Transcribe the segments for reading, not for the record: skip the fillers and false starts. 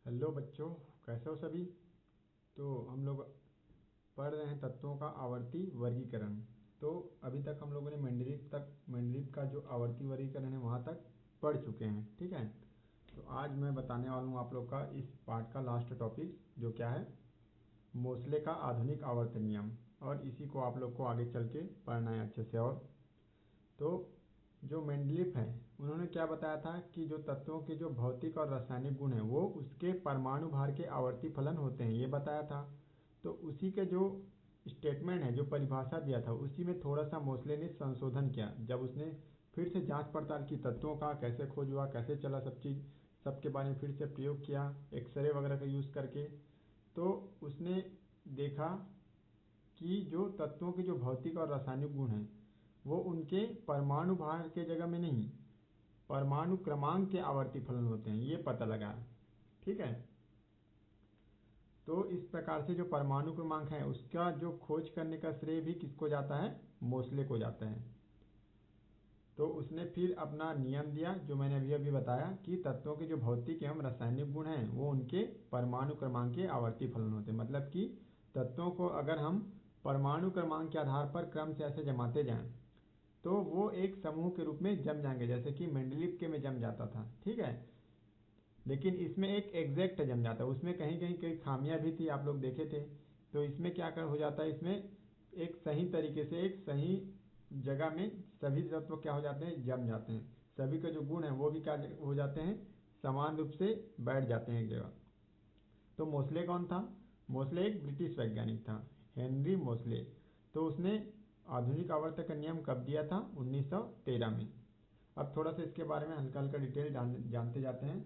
Hello बच्चों, कैसे हो सभी। तो हम लोग पढ़ रहे हैं तत्वों का आवर्ती वर्गीकरण। तो अभी तक हम लोगों ने मेंडलीव का जो आवर्ती वर्गीकरण है वहाँ तक पढ़ चुके हैं। ठीक है, तो आज मैं बताने वाला हूँ आप लोग का इस पार्ट का लास्ट टॉपिक, जो क्या है, मोसले का आधुनिक आवर्त नियम। और इसी को आप लोग को आगे चल के पढ़ना है अच्छे से। और तो जो मेंडलीव है उन्होंने क्या बताया था कि जो तत्वों के जो भौतिक और रासायनिक गुण हैं वो उसके परमाणु भार के आवर्ती फलन होते हैं, ये बताया था। तो उसी के जो स्टेटमेंट है, जो परिभाषा दिया था, उसी में थोड़ा सा मोसले ने संशोधन किया। जब उसने फिर से जांच पड़ताल की तत्वों का, कैसे खोज हुआ, कैसे चला, सब चीज़ सबके बारे में फिर से प्रयोग किया एक्सरे वगैरह का यूज़ करके। तो उसने देखा कि जो तत्वों के जो भौतिक और रासायनिक गुण हैं वो उनके परमाणु भार के जगह में नहीं, परमाणु क्रमांक के आवर्ती फलन होते हैं, ये पता लगा। ठीक है, तो इस प्रकार से जो परमाणु क्रमांक है उसका जो खोज करने का श्रेय भी किसको जाता है, मोसले को जाता है। तो उसने फिर अपना नियम दिया, जो मैंने अभी अभी बताया कि तत्वों के जो भौतिक एवं रासायनिक गुण हैं वो उनके परमाणु क्रमांक के आवर्ती फलन होते हैं। मतलब कि तत्वों को अगर हम परमाणु क्रमांक के आधार पर क्रम से ऐसे जमाते जाएं तो वो एक समूह के रूप में जम जाएंगे, जैसे कि मेंडलीव के में जम जाता था। ठीक है, लेकिन इसमें एक एग्जैक्ट जम जाता है, उसमें कहीं कहीं कई खामियां भी थी, आप लोग देखे थे। तो इसमें क्या कर हो जाता है, इसमें एक सही तरीके से एक सही जगह में सभी तत्व क्या हो जाते हैं, जम जाते हैं। सभी के जो गुण हैं वो भी क्या हो जाते हैं, समान रूप से बैठ जाते हैं एक जगह। तो मोसले कौन था? मोसले एक ब्रिटिश वैज्ञानिक था, हेनरी मोसले। तो उसने आधुनिक आवर्तक का नियम कब दिया था? 1913 में। अब थोड़ा सा इसके बारे में हल्का हल्का डिटेल जानते जाते हैं।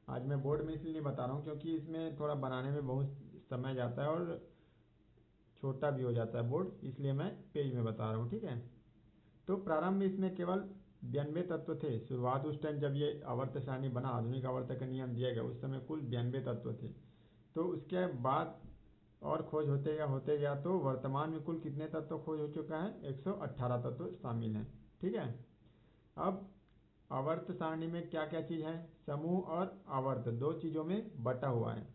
आज मैं बोर्ड में इसलिए बता रहा हूँ क्योंकि इसमें थोड़ा बनाने में बहुत समय जाता है और छोटा भी हो जाता है बोर्ड, इसलिए मैं पेज में बता रहा हूँ। ठीक है, तो प्रारंभ में इसमें केवल 92 तत्व थे। शुरुआत उस टाइम जब ये आवर्त सारणी बना, आधुनिक आवर्तक का नियम दिया गया, उस समय कुल 92 तत्व थे। तो उसके बाद और खोज होते गया तो वर्तमान में कुल कितने तत्व खोज हो चुका है? 118 तत्व शामिल हैं। ठीक है, अब आवर्त सारणी में क्या क्या चीज है? समूह और आवर्त दो चीजों में बटा हुआ है।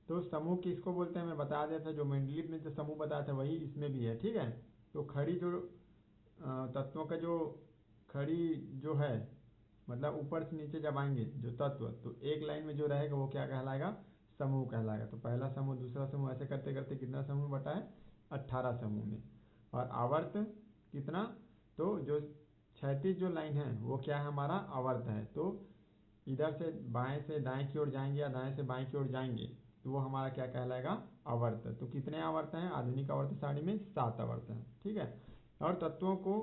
तो समूह किसको बोलते हैं मैं बता देता था, जो मेंडलीव ने जो समूह बताया था वही इसमें भी है। ठीक है, तो खड़ी जो तत्वों का जो खड़ी जो है, मतलब ऊपर से नीचे जब आएंगे जो तत्व, तो एक लाइन में जो रहेगा वो क्या कहलाएगा? समूह कहलाएगा। तो पहला समूह, दूसरा समूह, ऐसे करते करते कितना समूह बटा है? 18 समूह में। और आवर्त कितना? तो जो क्षैतिज जो लाइन है वो क्या है? हमारा आवर्त है। तो इधर से दाएं की ओर जाएंगे या दाएं से बाएं की ओर जाएंगे तो वो हमारा क्या कहलाएगा? आवर्त। तो कितने आवर्त हैं आधुनिक आवर्त सारणी में? 7 आवर्त हैं। ठीक है, और तत्वों को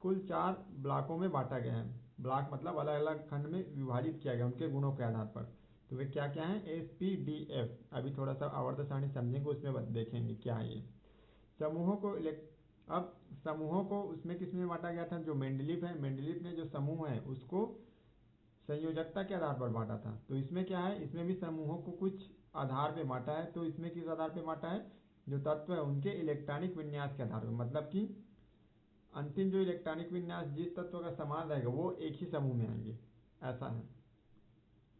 कुल 4 ब्लॉकों में बांटा गया है। ब्लॉक मतलब अलग अलग खंड में विभाजित किया गया उनके गुणों के आधार पर। तो वे क्या क्या है? SPDF। अभी थोड़ा सा आवर्त सारणी समझेंगे, उसमें देखेंगे क्या है ये समूहों को। अब समूहों को उसमें किसमें बांटा गया था? जो मेंडलीव है, मेंडलीव ने जो समूह है उसको संयोजकता के आधार पर बांटा था। तो इसमें क्या है, इसमें भी समूहों को कुछ आधार पे बांटा है। तो इसमें किस आधार पे बांटा है? जो तत्व है उनके इलेक्ट्रॉनिक विन्यास के आधार पर, मतलब कि अंतिम जो इलेक्ट्रॉनिक विन्यास जिस तत्व का समान रहेगा वो एक ही समूह में आएंगे, ऐसा है।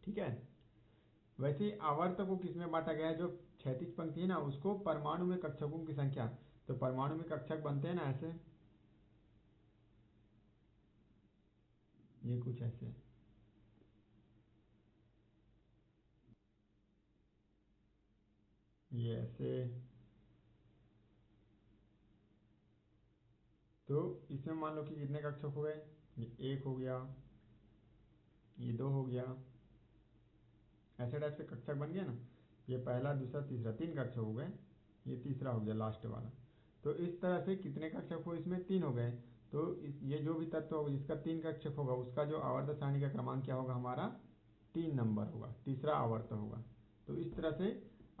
ठीक है, वैसे ही आवर्त को किसमें बांटा गया है? जो क्षैतिज पंक्ति है ना, उसको परमाणु में कक्षकों की संख्या। तो परमाणु में कक्षक बनते हैं ना ऐसे, ये कुछ ऐसे, ये ऐसे। तो इसमें मान लो कि कितने कक्षक हो गए? ये 1 हो गया, ये 2 हो गया, ऐसे टाइप से कक्षक बन गया ना। ये पहला, दूसरा, तीसरा, 3 कक्षक हो गए। ये तीसरा हो गया लास्ट वाला। तो इस तरह से कितने कक्षक हुए? इसमें 3 हो गए। तो ये जो भी तत्व होगा जिसका 3 कक्षक होगा उसका जो आवर्त सारणी का क्रमांक क्या होगा? हमारा 3 नंबर होगा, तीसरा आवर्त होगा। तो इस तरह से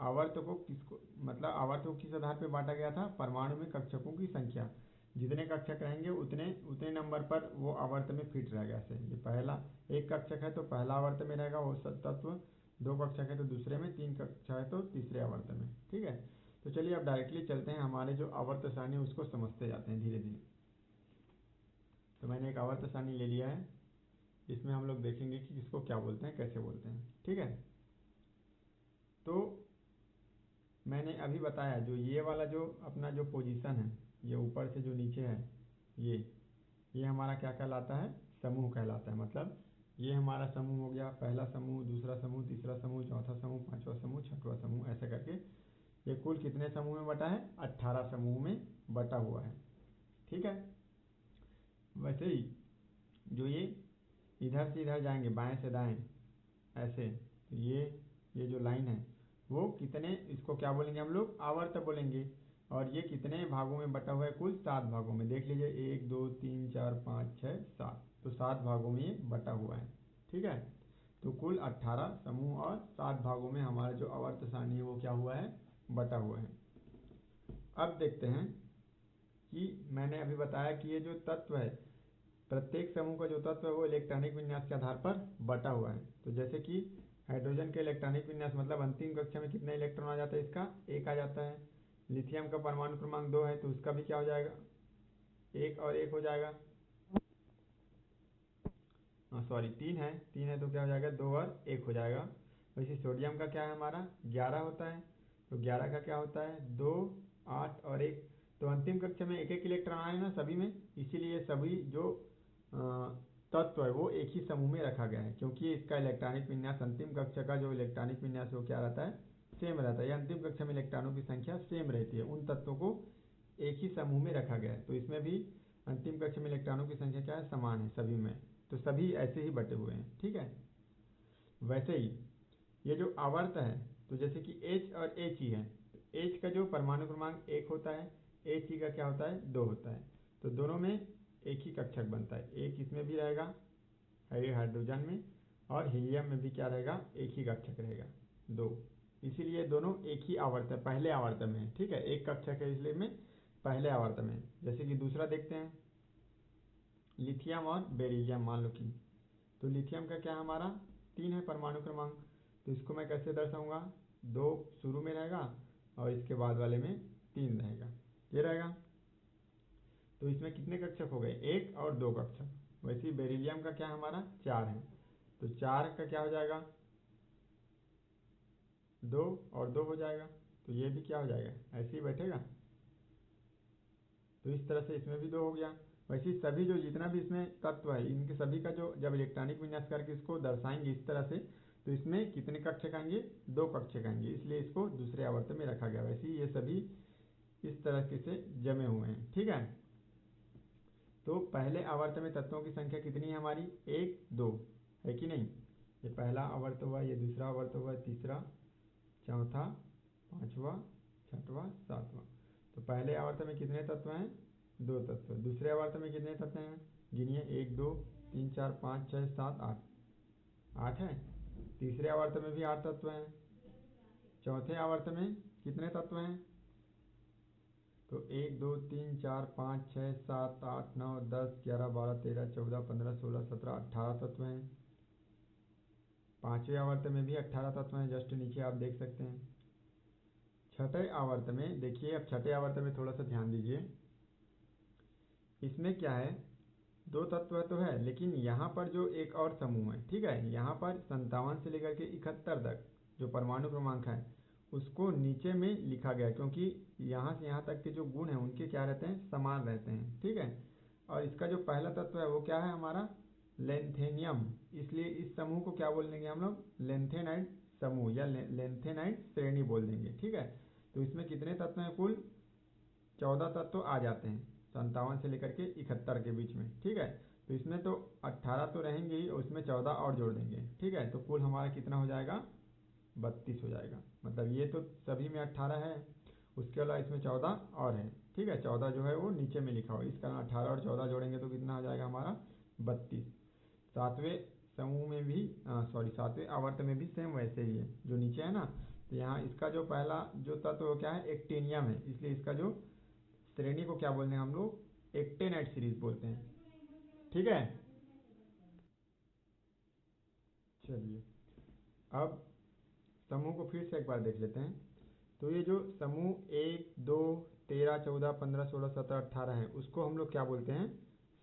आवर्त को किसको, मतलब आवर्त को किस आधार पर बांटा गया था? परमाणु में कक्षकों की संख्या। जितने कक्षक रहेंगे उतने उतने नंबर पर वो आवर्त में फिट रहेगा। ऐसे ये पहला एक कक्षक है तो पहला आवर्त में रहेगा वो तत्व, 2 कक्षक है तो दूसरे में, 3 कक्षक है तो तीसरे आवर्त में। ठीक है, तो चलिए अब डायरेक्टली चलते हैं हमारे जो आवर्त सारणी उसको समझते जाते हैं धीरे धीरे। तो मैंने एक आवर्त सारणी ले लिया है, इसमें हम लोग देखेंगे कि इसको क्या बोलते हैं, कैसे बोलते हैं। ठीक है, तो मैंने अभी बताया जो ये वाला जो अपना जो पोजीशन है, ये ऊपर से जो नीचे है, ये हमारा क्या कहलाता है, समूह कहलाता है। मतलब ये हमारा समूह हो गया, पहला समूह, दूसरा समूह, तीसरा समूह, चौथा समूह, पांचवा समूह, छठवां समूह, ऐसे करके ये कुल कितने समूह में बटा है, 18 समूह में बटा हुआ है। ठीक है। वैसे ही जो ये इधर से इधर जाएंगे, बाएं से दाएं, ऐसे, तो ये जो लाइन है वो कितने, इसको क्या बोलेंगे हम लोग, आवर्त बोलेंगे। और ये कितने भागों में बटा हुआ है, कुल 7 भागों में। देख लीजिए 1 2 3 4 5 6 7, तो 7 भागों में ये बटा हुआ है। ठीक है। तो कुल 18 समूह और 7 भागों में हमारा जो आवर्त सारणी है वो क्या हुआ है, बटा हुआ है। अब देखते हैं कि मैंने अभी बताया कि ये जो तत्व है, प्रत्येक समूह का जो तत्व है वो इलेक्ट्रॉनिक विन्यास के आधार पर बटा हुआ है। तो जैसे कि हाइड्रोजन के इलेक्ट्रॉनिक विन्यास, मतलब अंतिम कक्षा में कितने इलेक्ट्रॉन आ जाता है, इसका 1 आ जाता है। लिथियम का परमाणु क्रमांक 2 है, तो उसका भी क्या हो जाएगा, 1 और 1 हो जाएगा। सॉरी 3 है तो क्या हो जाएगा, 2 और 1 हो जाएगा। वैसे सोडियम का क्या है हमारा, 11 होता है, तो 11 का क्या होता है, 2 8 और 1। तो अंतिम कक्षा में एक एक इलेक्ट्रॉन आए ना सभी में, इसीलिए सभी जो तत्व है वो एक ही समूह में रखा गया है, क्योंकि इसका इलेक्ट्रॉनिक विन्यास, अंतिम कक्षा का जो इलेक्ट्रॉनिक विन्यास वो क्या रहता है, सेम रहता है। या अंतिम कक्षा में इलेक्ट्रॉनों की संख्या सेम रहती है, उन तत्वों को एक ही समूह में रखा गया है। तो इसमें भी अंतिम कक्षा में इलेक्ट्रॉनों की संख्या क्या है, समान है सभी में, तो सभी ऐसे ही बटे हुए हैं। ठीक है। वैसे ही ये जो आवर्त है, तो जैसे कि H और He है, तो H का जो परमाणु क्रमांक 1 होता है, He का क्या होता है, 2 होता है। तो दोनों में एक ही कक्षक बनता है, एक इसमें भी रहेगा हाइड्रोजन में, और हीलियम में भी क्या रहेगा, एक ही कक्षक रहेगा, 2। इसीलिए दोनों एक ही आवर्त है, पहले आवर्त में है। ठीक है, एक कक्षक है इसलिए में पहले आवर्त में। जैसे कि दूसरा देखते हैं, लिथियम और बेरिलियम, मान लो कि, तो लिथियम का क्या हमारा 3 है परमाणु क्रमांक, तो इसको मैं कैसे दर्शाऊंगा, 2 शुरू में रहेगा और इसके बाद वाले में 3 रहेगा, ये रहेगा। तो इसमें कितने कक्षक हो गए, 1 और 2 कक्षक। वैसे ही बेरिलियम का क्या हमारा 4 है, तो 4 का क्या हो जाएगा, 2 और 2 हो जाएगा, तो ये भी क्या हो जाएगा, ऐसे ही बैठेगा। तो इस तरह से इसमें भी 2 हो गया। वैसे ही सभी जो जितना भी इसमें तत्व है, इनके सभी का जो जब इलेक्ट्रॉनिक विन्यास करके इसको दर्शाएंगे इस तरह से, तो इसमें कितने कक्षक आएंगे, 2 कक्षक आएंगे, इसलिए इसको दूसरे आवर्त में रखा गया। वैसे ही ये सभी इस तरह से जमे हुए हैं। ठीक है। तो पहले आवर्त में तत्वों की संख्या कितनी है हमारी, 1 2 है कि नहीं। ये पहला आवर्त हुआ, ये दूसरा आवर्त हुआ, तीसरा, चौथा, पांचवा, छठवां, सातवां। तो पहले आवर्त में कितने तत्व हैं, 2 तत्व। दूसरे आवर्त में कितने तत्व हैं, गिनिए, 1 2 3 4 5 6 7 8, 8 है। तीसरे आवर्त में भी 8 तत्व हैं। चौथे आवर्त में कितने तत्व हैं, तो 1 2 3 4 5 6 7 8 9 10 11 12 13 14 15 16 17 18 तत्व हैं। पांचवें आवर्त में भी 18 तत्व हैं, जस्ट नीचे आप देख सकते हैं। छठे आवर्त में देखिए, अब छठे आवर्त में थोड़ा सा ध्यान दीजिए, इसमें क्या है, 2 तत्व तो है, लेकिन यहाँ पर जो एक और समूह है, ठीक है, यहाँ पर 57 से लेकर के 71 तक जो परमाणु क्रमांक है उसको नीचे में लिखा गया, क्योंकि यहाँ से यहाँ तक के जो गुण हैं उनके क्या रहते हैं, समान रहते हैं। ठीक है। और इसका जो पहला तत्व है वो क्या है हमारा, लेंथेनियम, इसलिए इस समूह को क्या बोल देंगे हम लोग, लेंथेनाइड समूह या लेंथेनाइड श्रेणी बोल देंगे। ठीक है। तो इसमें कितने तत्व हैं, कुल 14 तत्व आ जाते हैं, 57 से लेकर के 71 के बीच में। ठीक है। तो इसमें तो 18 तो रहेंगे ही, और उसमें 14 और जोड़ देंगे। ठीक है। तो कुल हमारा कितना हो जाएगा, 32 हो जाएगा। मतलब ये तो सभी में 18 है, उसके अलावा इसमें 14 और है। ठीक है। 14 जो है वो नीचे में लिखा हुआ है, इस कारण 18 और 14 जोड़ेंगे तो कितना हो जाएगा हमारा, 32। सातवें समूह में भी, सॉरी, सातवें आवर्त में भी सेम वैसे ही है, जो नीचे है ना। तो यहाँ इसका जो पहला जो तत्व क्या है, एक्टेनियम है, इसलिए इसका जो श्रेणी को क्या बोलते हैं हम लोग, एक्टेनाइट सीरीज बोलते हैं। ठीक है। चलिए अब समूह को फिर से एक बार देख लेते हैं। तो ये जो समूह 1 2 13 14 15 16 17 18 है, उसको हम लोग क्या बोलते हैं,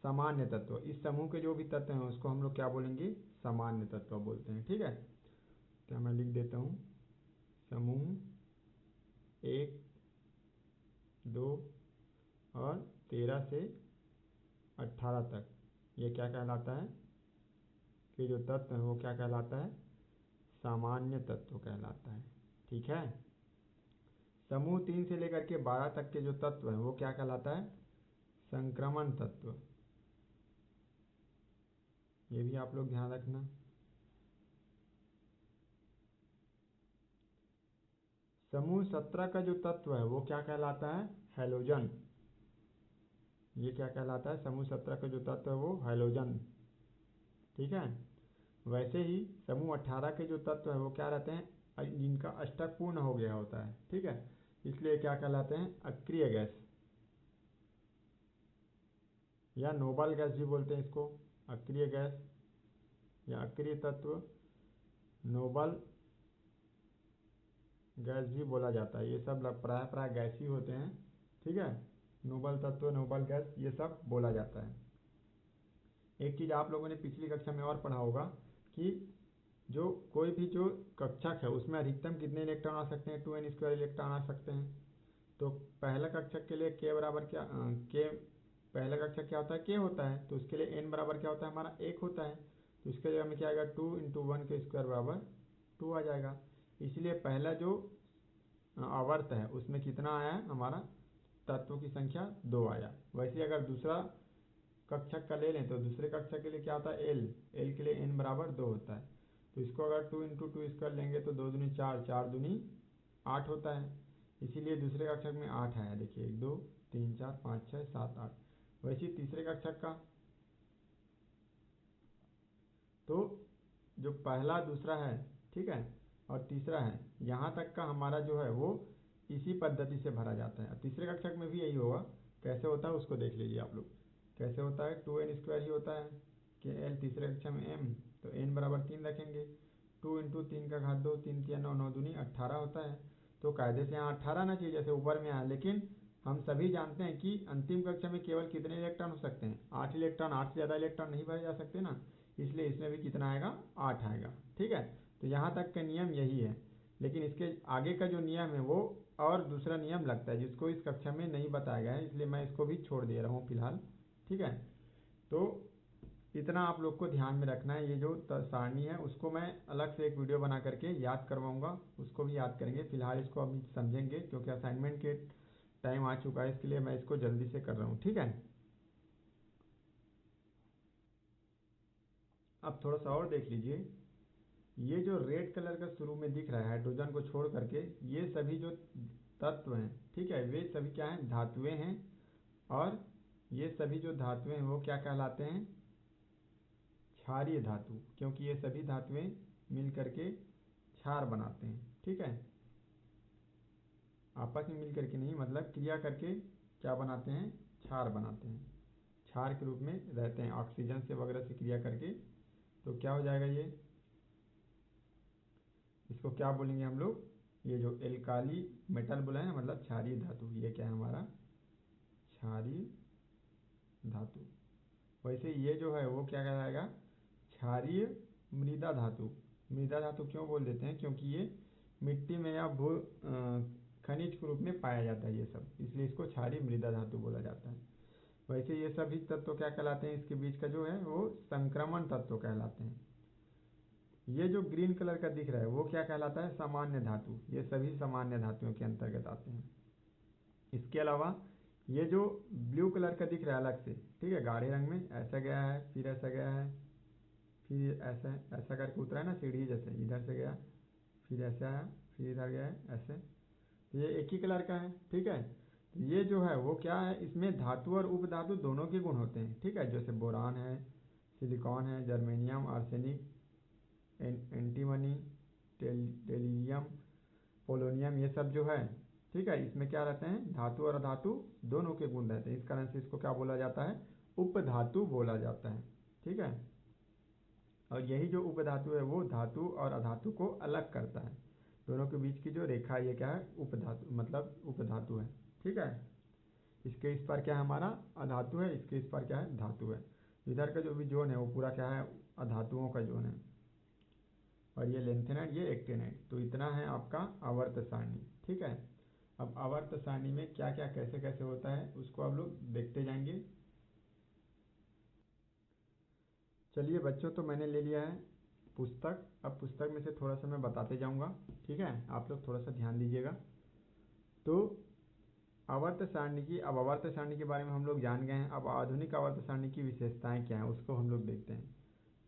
सामान्य तत्व। इस समूह के जो भी तत्व हैं उसको हम लोग क्या बोलेंगे, सामान्य तत्व बोलते हैं। ठीक है। तो मैं लिख देता हूँ, समूह 1, 2 और 13 से 18 तक ये क्या कहलाता है कि जो तत्व है वो क्या कहलाता है, सामान्य तत्व कहलाता है। ठीक है। समूह 3 से लेकर के 12 तक के जो तत्व है वो क्या कहलाता है, संक्रमण तत्व। ये भी आप लोग ध्यान रखना। समूह 17 का जो तत्व है वो क्या कहलाता है, हैलोजन। ये क्या कहलाता है, समूह 17 का जो तत्व है वो हैलोजन। ठीक है। वैसे ही समूह 18 के जो तत्व है वो क्या रहते हैं, जिनका अष्टक पूर्ण हो गया होता है। ठीक है। इसलिए क्या कहलाते हैं, अक्रिय गैस या नोबल गैस भी बोलते हैं इसको। अक्रिय गैस या अक्रिय तत्व, नोबल गैस भी बोला जाता है। ये सब प्राय गैस ही होते हैं। ठीक है। नोबल तत्व, नोबल गैस, ये सब बोला जाता है। एक चीज़ आप लोगों ने पिछली कक्षा में और पढ़ा होगा कि जो कोई भी जो कक्षक है उसमें अधिकतम कितने इलेक्ट्रॉन आ सकते हैं, 2n² इलेक्ट्रॉन आ सकते हैं। तो पहला कक्षक के लिए के बराबर क्या, के पहला कक्षक क्या होता है, के होता है। तो उसके लिए n बराबर क्या होता है, हमारा 1 होता है। तो इसके लिए हमें क्या आएगा, 2 × 1 के स्क्वायर बराबर 2 आ जाएगा। इसलिए पहला जो आवर्त है उसमें कितना आया, हमारा तत्वों की संख्या 2 आया। वैसे अगर दूसरा कक्षक का ले लें तो दूसरे कक्षक के लिए क्या होता है, एल के लिए n बराबर 2 होता है। तो इसको अगर 2 × 2 स्क्वायर लेंगे तो 2 दूनी 4, 4 दूनी 8 होता है। इसीलिए दूसरे कक्षक में 8 आया। देखिए 1, 2, 3, 4, 5, 6, 7, 8। वैसे तीसरे कक्षक का, तो जो पहला, दूसरा है, ठीक है, और तीसरा है, यहाँ तक का हमारा जो है वो इसी पद्धति से भरा जाता है। अब तीसरे कक्षक में भी यही होगा। कैसे होता है उसको देख लीजिए आप लोग। कैसे होता है, 2n² ही होता है कि l तीसरे कक्षक में m, तो n बराबर 3 रखेंगे। 2 × 3 का घात 2, 3 3 9, 9 दूनी 18 होता है। तो कायदे से यहाँ 18 ना चाहिए जैसे ऊपर में आया, लेकिन हम सभी जानते हैं कि अंतिम कक्षा में केवल कितने इलेक्ट्रॉन हो सकते हैं, 8 इलेक्ट्रॉन। 8 से ज़्यादा इलेक्ट्रॉन नहीं भरे जा सकते ना, इसलिए इसमें भी कितना आएगा, 8 आएगा। ठीक है। तो यहाँ तक का नियम यही है, लेकिन इसके आगे का जो नियम है वो और दूसरा नियम लगता है जिसको इस कक्षा में नहीं बताया गया है, इसलिए मैं इसको भी छोड़ दे रहा हूँ फिलहाल। ठीक है। तो इतना आप लोग को ध्यान में रखना है। ये जो सारणी है उसको मैं अलग से एक वीडियो बना करके याद करवाऊंगा, उसको भी याद करेंगे। फिलहाल इसको अभी समझेंगे क्योंकि असाइनमेंट के टाइम आ चुका है, इसके लिए मैं इसको जल्दी से कर रहा हूँ। ठीक है। अब थोड़ा सा और देख लीजिए। ये जो रेड कलर का शुरू में दिख रहा है हाइड्रोजन को छोड़ करके, ये सभी जो तत्व हैं, ठीक है, वे सभी क्या हैं, धातुएं हैं। और ये सभी जो धातुएं हैं वो क्या कहलाते हैं, क्षारीय धातु, क्योंकि ये सभी धातुएं मिल करके क्षार बनाते हैं। ठीक है। आपस में मिल करके नहीं, मतलब क्रिया करके क्या बनाते हैं, क्षार बनाते हैं। क्षार के रूप में रहते हैं ऑक्सीजन से वगैरह से क्रिया करके। तो क्या हो जाएगा, ये इसको क्या बोलेंगे हम लोग, ये जो एल्काली मेटल बोला है ना, मतलब क्षारीय धातु, ये क्या है हमारा क्षारीय धातु। वैसे ये जो है वो क्या कहलाएगा, क्षारीय मृदा धातु। मृदा धातु क्यों बोल देते हैं, क्योंकि ये मिट्टी में या भू खनिज के रूप में पाया जाता है ये सब, इसलिए इसको क्षारीय मृदा धातु बोला जाता है। वैसे ये सभी तत्व क्या कहलाते हैं, इसके बीच का जो है वो संक्रमण तत्व कहलाते हैं। ये जो ग्रीन कलर का दिख रहा है वो क्या कहलाता है, सामान्य धातु। ये सभी सामान्य धातुओं के अंतर्गत आते हैं। इसके अलावा ये जो ब्लू कलर का दिख रहा है अलग से, ठीक है, गाढ़े रंग में, ऐसा गया है, फिर ऐसा गया है, फिर ऐसा ऐसा करके उतरा है ना सीढ़ी जैसे, इधर से गया, फिर ऐसा आया, फिर इधर गया है, ऐसे। तो ये एक ही कलर का है। ठीक है। तो ये जो है वो क्या है, इसमें धातु और उपधातु दोनों के गुण होते हैं। ठीक है। जैसे बोरान है, सिलिकॉन है, जर्मेनियम, आर्सेनिक, एंटीमनी, टेलियम, पोलोनियम, ये सब जो है, ठीक है, इसमें क्या रहते हैं, धातु और अधातु दोनों के गुण रहते हैं। इस कारण से इसको क्या बोला जाता है, उपधातु बोला जाता है। ठीक है। और यही जो उपधातु है वो धातु और अधातु को अलग करता है। दोनों के बीच की जो रेखा, ये क्या है, उपधातु, मतलब उपधातु है। ठीक है। इसके इस पर क्या है, हमारा अधातु है, इसके इस पर क्या है, धातु है। इधर का जो भी जोन है वो पूरा क्या है, अधातुओं का जोन है। और ये लेंथेनाइड, ये एक्टिनाइड। तो इतना है आपका आवर्त सारणी। ठीक है, अब आवर्त सारणी में क्या क्या कैसे कैसे होता है उसको आप लोग देखते जाएंगे। चलिए बच्चों, तो मैंने ले लिया है पुस्तक। अब पुस्तक में से थोड़ा सा मैं बताते जाऊंगा। ठीक है, आप लोग थोड़ा सा ध्यान दीजिएगा। तो आवर्त सारणी की, अब आवर्त सारणी के बारे में हम लोग जान गए हैं। अब आधुनिक आवर्त सारणी की विशेषताएं क्या हैं उसको हम लोग देखते हैं।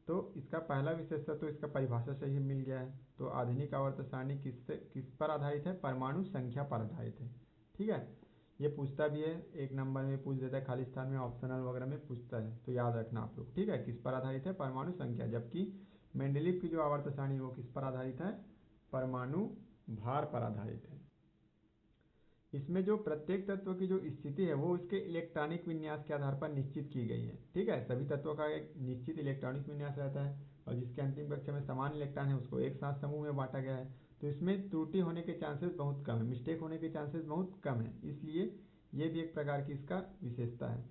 तो इसका पहला विशेषता तो इसका परिभाषा से ही मिल गया है। तो आधुनिक आवर्त सारणी किस पर आधारित है? परमाणु संख्या पर आधारित है। ठीक है, ये पूछता भी है, एक नंबर में पूछ देता है, खाली स्थान में ऑप्शनल वगैरह में पूछता है, तो याद रखना आप लोग। ठीक है, किस पर आधारित है? परमाणु संख्या। जबकि मेंडलीव की जो आवर्त सारणी है वो किस पर आधारित है? परमाणु भार पर आधारित है। इसमें जो प्रत्येक तत्व की जो स्थिति है वो उसके इलेक्ट्रॉनिक विन्यास के आधार पर निश्चित की गई है। ठीक है, सभी तत्वों का एक निश्चित इलेक्ट्रॉनिक विन्यास रहता है और जिसके अंतिम कक्षा में समान इलेक्ट्रॉन है उसको एक साथ समूह में बांटा गया है। तो इसमें त्रुटि होने के चांसेस बहुत कम है, मिस्टेक होने के चांसेस बहुत कम है, इसलिए ये भी एक प्रकार की इसका विशेषता है।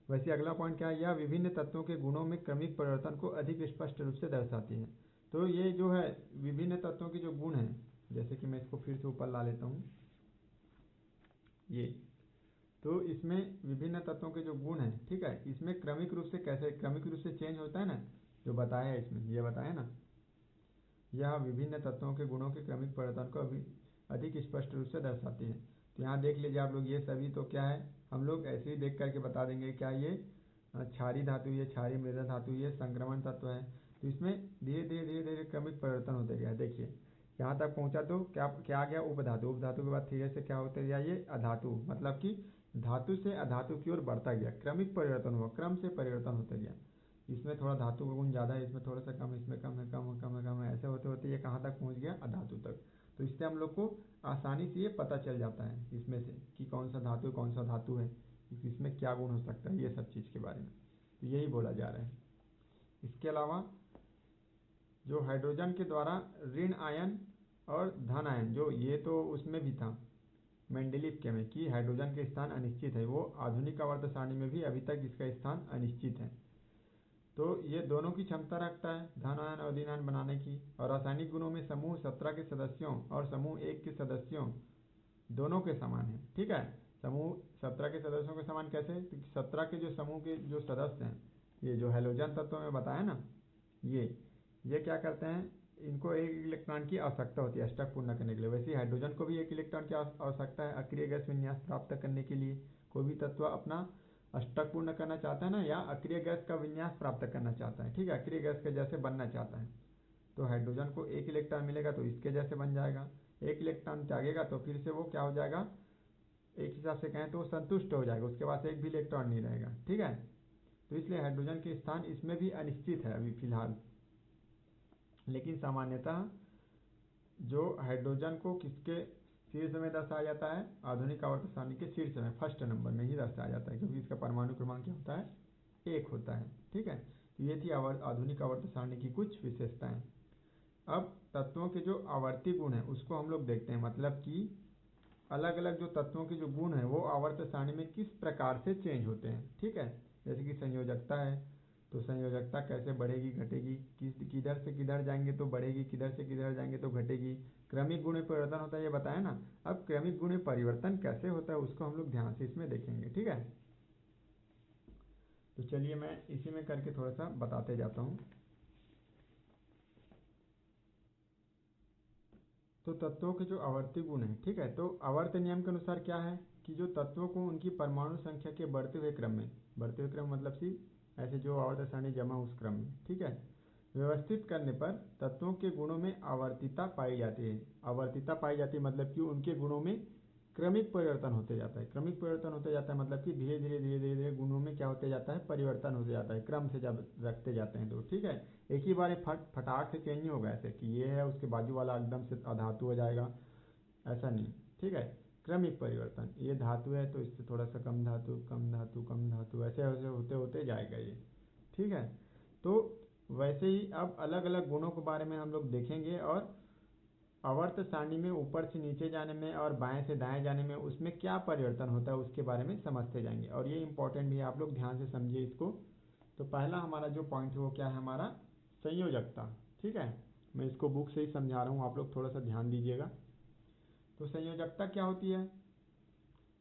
वैसे अगला पॉइंट क्या है? यह विभिन्न तत्वों के गुणों में क्रमिक परिवर्तन को अधिक स्पष्ट रूप से दर्शाती है। तो ये जो है विभिन्न तत्वों के जो गुण हैं, जैसे कि मैं इसको फिर से ऊपर ला लेता हूँ, ये तो इसमें विभिन्न तत्वों के जो गुण हैं, ठीक है, इसमें क्रमिक रूप से कैसे क्रमिक रूप से चेंज होता है ना, जो बताया है इसमें, ये बताया ना, यह विभिन्न तत्वों के गुणों के क्रमिक परिवर्तन को अभी अधिक स्पष्ट रूप से दर्शाती है। तो यहाँ देख लीजिए आप लोग, ये सभी तो क्या है, हम लोग ऐसे ही देख करके बता देंगे क्या ये क्षारीय धातु, ये क्षारीय मृदा धातु, ये संक्रमण तत्व है। तो इसमें धीरे धीरे धीरे धीरे क्रमिक परिवर्तन होते गया। देखिए यहाँ तक पहुँचा तो क्या क्या आ गया? उपधातु। उपधातु के बाद धीरे से क्या होते गया? ये अधातु, मतलब कि धातु से अधातु की ओर बढ़ता गया, क्रमिक परिवर्तन हुआ, क्रम से परिवर्तन होते गया। इसमें थोड़ा धातु का गुण ज़्यादा है, इसमें थोड़ा सा कम है, इसमें कम है, कम है, कम है, कम है, ऐसे होते होते ये कहाँ तक पहुँच गया? अधातु तक। तो इससे हम लोग को आसानी से ये पता चल जाता है इसमें से कि कौन सा धातु कौन सा धातु है, इसमें क्या गुण हो सकता है, ये सब चीज़ के बारे में तो यही बोला जा रहा है। इसके अलावा जो हाइड्रोजन के द्वारा ऋण आयन और धन आयन, जो ये तो उसमें भी था मेंडलीव के में कि हाइड्रोजन के स्थान अनिश्चित है, वो आधुनिक आवर्त सारणी में भी अभी तक इसका स्थान अनिश्चित है। तो ये दोनों की क्षमता रखता है धन आयन और ऋण आयन बनाने की। और रासायनिक गुणों में समूह 17 के सदस्यों और समूह 1 के सदस्यों दोनों के समान है। ठीक है, समूह 17 के सदस्यों के समान कैसे? तो 17 के जो समूह के जो सदस्य हैं, ये जो हैलोजन तत्व में बताया ना, ये क्या करते हैं? इनको एक इलेक्ट्रॉन की आवश्यकता होती है अष्टक पूर्ण करने के लिए। वैसे हाइड्रोजन को भी एक इलेक्ट्रॉन की आवश्यकता है अक्रिय गैस विन्यास प्राप्त करने के लिए। कोई भी तत्व अपना अष्टक पूर्ण करना चाहता है ना, या अक्रिय गैस का विन्यास प्राप्त करना चाहता है, ठीक है, अक्रिय गैस के जैसे बनना चाहता है, तो हाइड्रोजन को एक इलेक्ट्रॉन मिलेगा तो इसके जैसे बन जाएगा। एक इलेक्ट्रॉन त्यागेगा तो फिर से वो क्या हो जाएगा? एक हिसाब से कहें तो वो संतुष्ट हो जाएगा, उसके पास एक भी इलेक्ट्रॉन नहीं रहेगा। ठीक है, तो इसलिए हाइड्रोजन के स्थान इसमें भी अनिश्चित है अभी फिलहाल। लेकिन सामान्यतः जो हाइड्रोजन को किसके शीर्ष में दर्शाया जाता है? आधुनिक आवर्त सारणी के शीर्ष में, फर्स्ट नंबर में ही दर्शाया जाता है, क्योंकि इसका परमाणु क्रमांक क्या होता है? 1 होता है। ठीक है, तो ये थी आधुनिक आवर्त सारणी की कुछ विशेषताएं। अब तत्वों के जो आवर्ती गुण है उसको हम लोग देखते हैं, मतलब कि अलग अलग जो तत्वों के जो गुण है वो आवर्त सारणी में किस प्रकार से चेंज होते हैं। ठीक है, जैसे कि संयोजकता है, तो संयोजकता कैसे बढ़ेगी घटेगी, किधर से किधर जाएंगे तो बढ़ेगी, किधर से किधर जाएंगे तो घटेगी। क्रमिक गुण में परिवर्तन होता है, ये बताया ना। अब क्रमिक गुण में परिवर्तन कैसे होता है उसको हम लोग ध्यान से इसमें देखेंगे। ठीक है, तो चलिए मैं इसी में करके थोड़ा सा बताते जाता हूँ। तो तत्वों के जो आवर्ती गुण है, ठीक है, तो आवर्त नियम के अनुसार क्या है कि जो तत्वों को उनकी परमाणु संख्या के बढ़ते हुए क्रम में, बढ़ते हुए क्रम मतलब कि ऐसे जो आवर्त सारणी जमा उस क्रम में, ठीक है, व्यवस्थित करने पर तत्वों के गुणों में आवर्तिता पाई जाती है। आवर्तिता पाई जाती है मतलब कि उनके गुणों में क्रमिक परिवर्तन होते जाता है। क्रमिक परिवर्तन होते जाता है मतलब कि धीरे धीरे धीरे धीरे धीरे गुणों में क्या होते जाता है? परिवर्तन होते जाता है, क्रम से जब रखते जाते हैं तो। ठीक है, एक ही बार फटाक से चेंज नहीं होगा ऐसे कि ये है उसके बाजू वाला एकदम से अधातु हो जाएगा, ऐसा नहीं। ठीक है, क्रमिक परिवर्तन, ये धातु है तो इससे थोड़ा सा कम धातु, कम धातु, कम धातु, ऐसे ऐसे होते होते जाएगा ये। ठीक है, तो वैसे ही अब अलग अलग गुणों के बारे में हम लोग देखेंगे, और आवर्त सारणी में ऊपर से नीचे जाने में और बाएं से दाएं जाने में उसमें क्या परिवर्तन होता है उसके बारे में समझते जाएंगे। और ये इंपॉर्टेंट भी है, आप लोग ध्यान से समझिए इसको। तो पहला हमारा जो पॉइंट है वो क्या है? हमारा संयोजकता। ठीक है, मैं इसको बुक से ही समझा रहा हूँ, आप लोग थोड़ा सा ध्यान दीजिएगा। तो संयोजकता क्या होती है?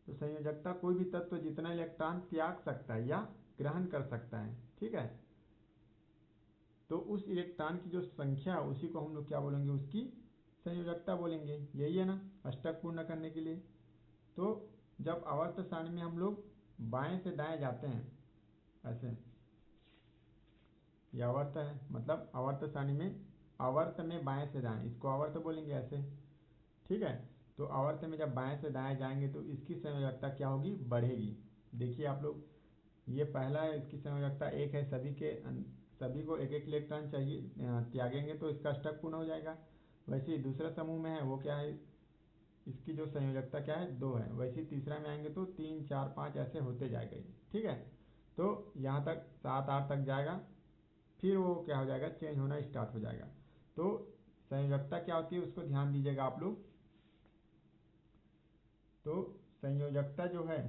तो संयोजकता कोई भी तत्व जितना इलेक्ट्रॉन त्याग सकता है या ग्रहण कर सकता है, ठीक है, तो उस इलेक्ट्रॉन की जो संख्या उसी को हम लोग क्या बोलेंगे, उसकी संयोजकता बोलेंगे। यही है ना अष्टक पूर्ण करने के लिए। तो जब आवर्त सारणी में हम लोग बाएं से दाएं जाते हैं ऐसे, ये आवर्त है, मतलब आवर्त सारणी में आवर्त में बाएं से दाएं, इसको आवर्त बोलेंगे ऐसे, ठीक है। तो आवर्त में जब बाएं से दाएं जाएंगे तो इसकी संयोजकता क्या होगी, बढ़ेगी। देखिए आप लोग, ये पहला है, इसकी संयोजकता एक है, सभी को एक एक इलेक्ट्रॉन चाहिए, त्यागेंगे तो इसका अष्टक पूर्ण हो जाएगा। वैसे ही दूसरा समूह में है वो क्या है, इसकी जो संयोजकता क्या है, 2 है। वैसे ही तीसरा में आएंगे तो 3 4 5 ऐसे होते जाएगा ये, ठीक है। तो यहाँ तक 7 8 तक जाएगा, फिर वो क्या हो जाएगा, चेंज होना स्टार्ट हो जाएगा। तो संयोजकता क्या होती है उसको ध्यान दीजिएगा आप लोग। तो संयोजकता जो है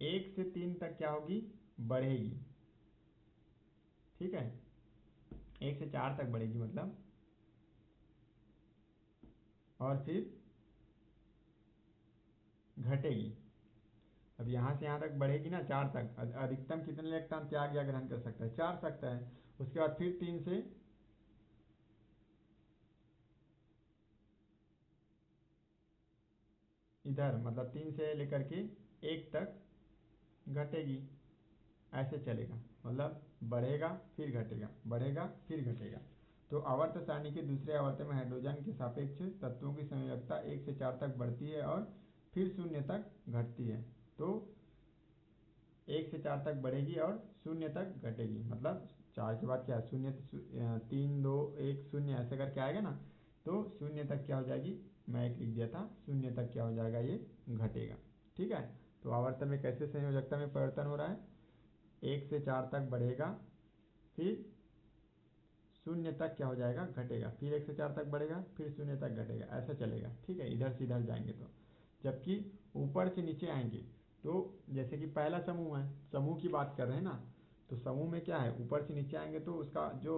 1 से 3 तक क्या होगी, बढ़ेगी, ठीक है। 1 से 4 तक बढ़ेगी मतलब, और फिर घटेगी। अब यहाँ से यहाँ तक बढ़ेगी ना 4 तक, अधिकतम कितने इलेक्ट्रॉन त्याग या ग्रहण कर सकता है, 4 सकता है। उसके बाद फिर 3 से इधर, मतलब 3 से लेकर के 1 तक घटेगी, ऐसे चलेगा, मतलब बढ़ेगा फिर घटेगा, बढ़ेगा फिर घटेगा। तो आवर्त सारणी के दूसरे आवर्त में हाइड्रोजन के सापेक्ष तत्वों की संयोजकता 1 से 4 तक बढ़ती है और फिर 0 तक घटती है। तो 1 से 4 तक बढ़ेगी और 0 तक घटेगी, मतलब 4 के बाद क्या है, 0 3 2 1 0 ऐसे करके आएगा ना। तो 0 तक क्या हो जाएगी, मैं एक लिख दिया था, 0 तक क्या हो जाएगा, ये घटेगा, ठीक है। तो आवर्तन में कैसे संयोजकता में परिवर्तन हो रहा है, 1 से 4 तक बढ़ेगा, फिर 0 तक क्या हो जाएगा, घटेगा, फिर 1 से 4 तक बढ़ेगा, फिर 0 तक घटेगा, ऐसा चलेगा, ठीक है, इधर से इधर जाएंगे तो। जबकि ऊपर से नीचे आएंगे तो जैसे कि पहला समूह है, समूह की बात कर रहे हैं ना, तो समूह में क्या है, ऊपर से नीचे आएंगे तो उसका जो,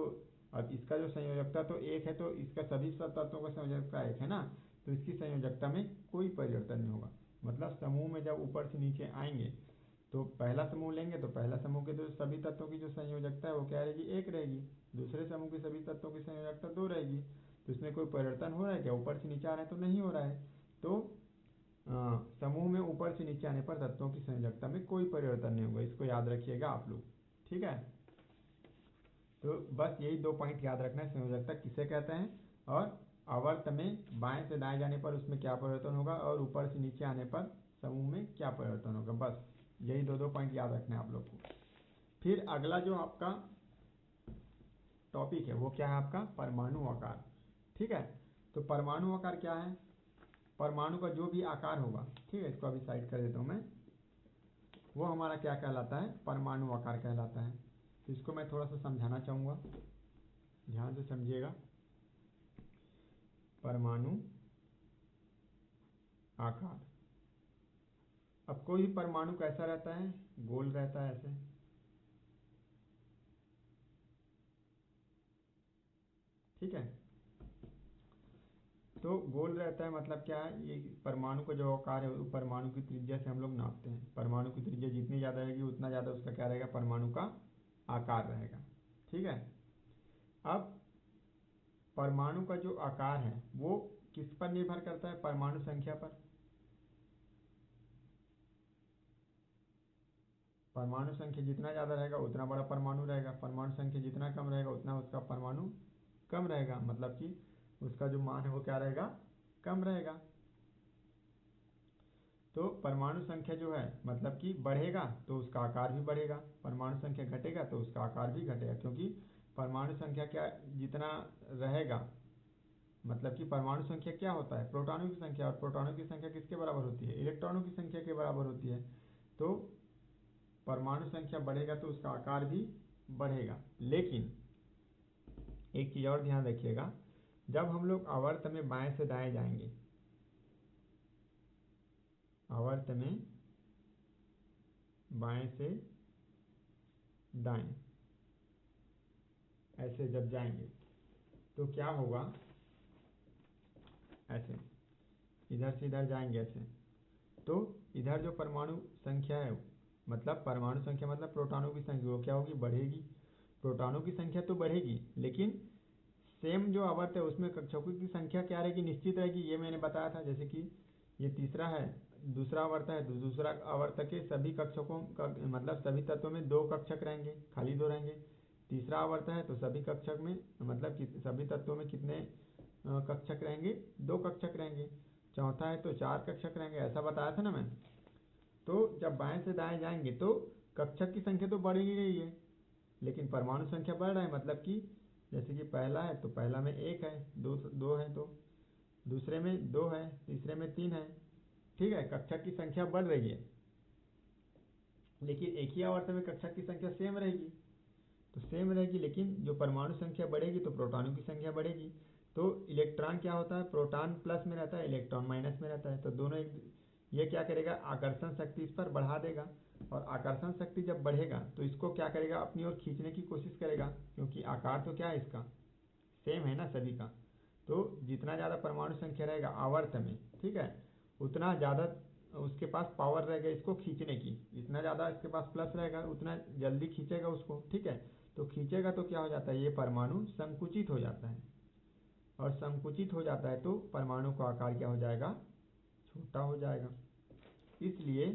अब इसका जो संयोजकता तो 1 है, तो इसका सभी सब तत्वों का संयोजकता 1 है ना, तो इसकी संयोजकता में कोई परिवर्तन नहीं होगा। मतलब समूह में जब ऊपर से नीचे आएंगे तो पहला समूह लेंगे तो पहला समूह के तो सभी तत्वों की जो संयोजकता है वो क्या रहेगी, 1 रहेगी। दूसरे समूह के सभी तत्वों की संयोजकता 2 रहेगी। तो इसमें कोई परिवर्तन हो रहा है क्या, ऊपर से नीचे आ रहे हैं तो नहीं हो रहा है। तो समूह में ऊपर से नीचे आने पर तत्वों की संयोजकता में कोई परिवर्तन नहीं होगा, इसको याद रखिएगा आप लोग, ठीक है। तो बस यही 2 पॉइंट याद रखना है, संयोजकता किसे कहते हैं, और आवर्त में बाएं से दाएं जाने पर उसमें क्या परिवर्तन होगा, और ऊपर से नीचे आने पर समूह में क्या परिवर्तन होगा। बस यही 2 पॉइंट याद रखना है आप लोग को। फिर अगला जो आपका टॉपिक है वो क्या है, आपका परमाणु आकार, ठीक है। तो परमाणु आकार क्या है, परमाणु का जो भी आकार होगा, ठीक है, इसको अभी साइड कर देता हूँ मैं, वो हमारा क्या कहलाता है, परमाणु आकार कहलाता है। तो इसको मैं थोड़ा सा समझाना चाहूँगा, ध्यान से समझिएगा। परमाणु आकार, अब कोई भी परमाणु कैसा रहता है, गोल रहता है ऐसे, ठीक है। तो गोल रहता है मतलब क्या है, ये परमाणु का जो आकार है वो परमाणु की त्रिज्या से हम लोग नापते हैं। परमाणु की त्रिज्या जितनी ज़्यादा रहेगी उतना ज़्यादा उसका क्या रहेगा, परमाणु का आकार रहेगा, ठीक है। अब परमाणु का जो आकार है वो किस पर निर्भर करता है, परमाणु संख्या पर। परमाणु संख्या जितना ज़्यादा रहेगा उतना बड़ा परमाणु रहेगा, परमाणु संख्या जितना कम रहेगा उतना उसका परमाणु कम रहेगा, मतलब कि उसका जो मान है वो क्या रहेगा, कम रहेगा। तो परमाणु संख्या जो है मतलब कि बढ़ेगा तो उसका आकार भी बढ़ेगा, परमाणु संख्या घटेगा तो उसका आकार भी घटेगा, क्योंकि परमाणु संख्या क्या जितना रहेगा, मतलब कि परमाणु संख्या क्या होता है, प्रोटॉनों की संख्या, और प्रोटॉनों की संख्या किसके बराबर होती है, इलेक्ट्रॉनों की संख्या के बराबर होती है। तो परमाणु संख्या बढ़ेगा तो उसका आकार भी बढ़ेगा। लेकिन एक चीज़ और ध्यान रखिएगा, जब हम लोग आवर्त में बाएं से दाएं जाएंगे, आवर्त में बाएं से दाएं ऐसे जब जाएंगे तो क्या होगा, ऐसे इधर से इधर जाएंगे ऐसे, तो इधर जो परमाणु संख्या है, मतलब परमाणु संख्या मतलब प्रोटॉनों की संख्या, वो क्या होगी, बढ़ेगी। प्रोटॉनों की संख्या तो बढ़ेगी, लेकिन सेम जो आवर्त है उसमें कक्षकों की संख्या क्या रहेगी, निश्चित रहेगी। ये मैंने बताया था, जैसे कि ये तीसरा है, दूसरा आवर्त है, तो दूसरा आवर्त के सभी कक्षकों का मतलब सभी तत्वों में 2 कक्षक रहेंगे, खाली 2 रहेंगे। तीसरा आवर्त है तो सभी कक्षक में मतलब सभी तत्वों में कितने कक्षक रहेंगे, 2 कक्षक रहेंगे। चौथा है तो 4 कक्षक रहेंगे, ऐसा बताया था ना मैं। तो जब बाएं से दाएं जाएंगे तो कक्षक की संख्या तो बढ़ ही रही है, लेकिन परमाणु संख्या बढ़ रहा है, मतलब कि जैसे कि पहला है तो पहला में 1 है, दो है, तो दूसरे में 2 है, तीसरे में 3 है। ठीक है, कक्षक की संख्या बढ़ रही है, लेकिन एक ही आवर्त में कक्षक की संख्या सेम रहेगी, तो सेम रहेगी, लेकिन जो परमाणु संख्या बढ़ेगी तो प्रोटॉनों की संख्या बढ़ेगी। तो इलेक्ट्रॉन क्या होता है, प्रोटॉन प्लस में रहता है, इलेक्ट्रॉन माइनस में रहता है, तो दोनों एक, ये क्या करेगा, आकर्षण शक्ति इस पर बढ़ा देगा, और आकर्षण शक्ति जब बढ़ेगा तो इसको क्या करेगा, अपनी ओर खींचने की कोशिश करेगा, क्योंकि आकार तो क्या है इसका, सेम है ना सभी का। तो जितना ज़्यादा परमाणु संख्या रहेगा आवर्त में, ठीक है, उतना ज़्यादा उसके पास पावर रहेगा इसको खींचने की, जितना ज़्यादा इसके पास प्लस रहेगा उतना जल्दी खींचेगा उसको। ठीक है, तो खींचेगा तो क्या हो जाता है, ये परमाणु संकुचित हो जाता है, और संकुचित हो जाता है तो परमाणु का आकार क्या हो जाएगा, छोटा हो जाएगा। इसलिए